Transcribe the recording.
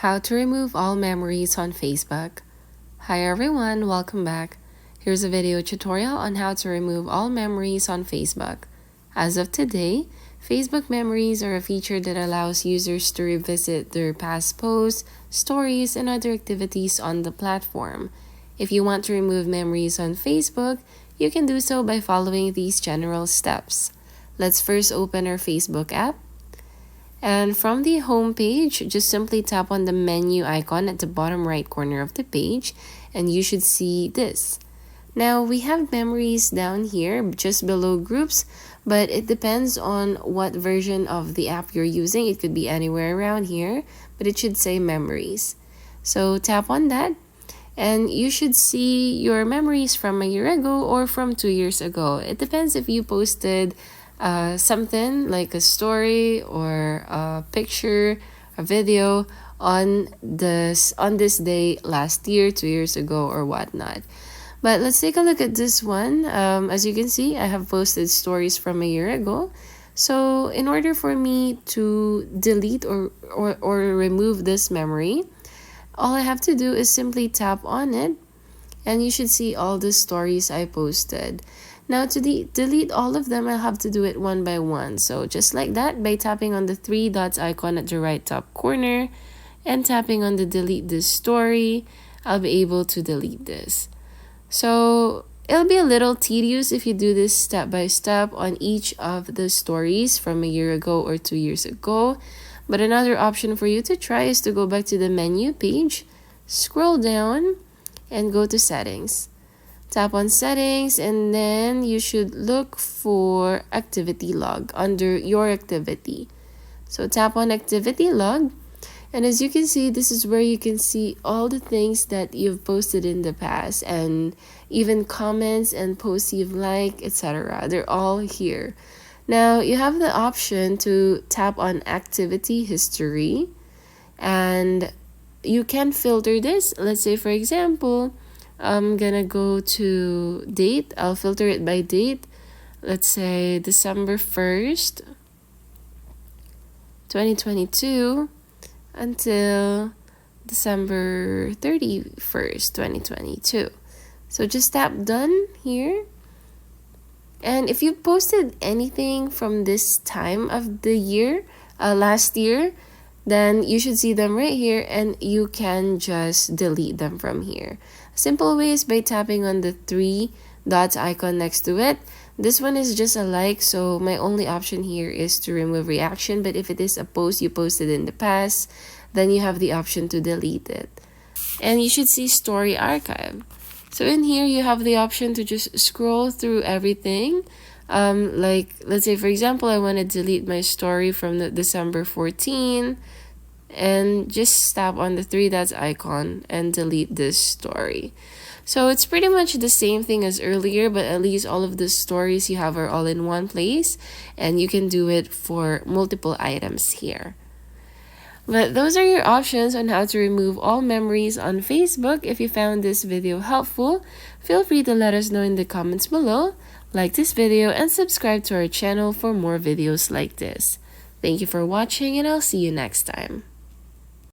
How to remove all memories on Facebook. Hi everyone, welcome back. Here's a video tutorial on how to remove all memories on Facebook. As of today, Facebook memories are a feature that allows users to revisit their past posts, stories, and other activities on the platform. If you want to remove memories on Facebook, you can do so by following these general steps. Let's first open our Facebook app. And from the home page, just simply tap on the menu icon at the bottom right corner of the page, and you should see this. Now, we have memories down here just below groups, but it depends on what version of the app you're using. It could be anywhere around here, but it should say memories. So tap on that, and you should see your memories from a year ago or from 2 years ago. It depends if you posted something like a story or a picture, a video on this day last year, 2 years ago, or whatnot. But let's take a look at this one. As you can see, I have posted stories from a year ago. So in order for me to delete or remove this memory, all I have to do is simply tap on it, and you should see all the stories I posted. Now to delete all of them, I'll have to do it one by one. So just like that, by tapping on the three dots icon at the right top corner and tapping on the delete this story, I'll be able to delete this. So it'll be a little tedious if you do this step by step on each of the stories from a year ago or 2 years ago. But another option for you to try is to go back to the menu page, scroll down, and go to settings. Tap on settings, and then you should look for activity log under your activity. So tap on activity log, and as you can see, this is where you can see all the things that you've posted in the past, and even comments and posts you've liked, etc. They're all here. Now you have the option to tap on activity history, and you can filter this. Let's say, for example, I'm gonna go to date. I'll filter it by date. Let's say December 1st, 2022 until December 31st, 2022. So just tap done here. And if you posted anything from this time of the year, last year, then you should see them right here, and you can just delete them from here. A simple way is by tapping on the three dots icon next to it. This one is just a like, so my only option here is to remove reaction. But if it is a post you posted in the past, then you have the option to delete it. And you should see story archive. So in here, you have the option to just scroll through everything. Like, let's say, for example, I want to delete my story from the December 14, and just tap on the three dots icon and delete this story. So it's pretty much the same thing as earlier, but at least all of the stories you have are all in one place, and you can do it for multiple items here. But those are your options on how to remove all memories on Facebook. If you found this video helpful, feel free to let us know in the comments below. Like this video and subscribe to our channel for more videos like this. Thank you for watching, and I'll see you next time.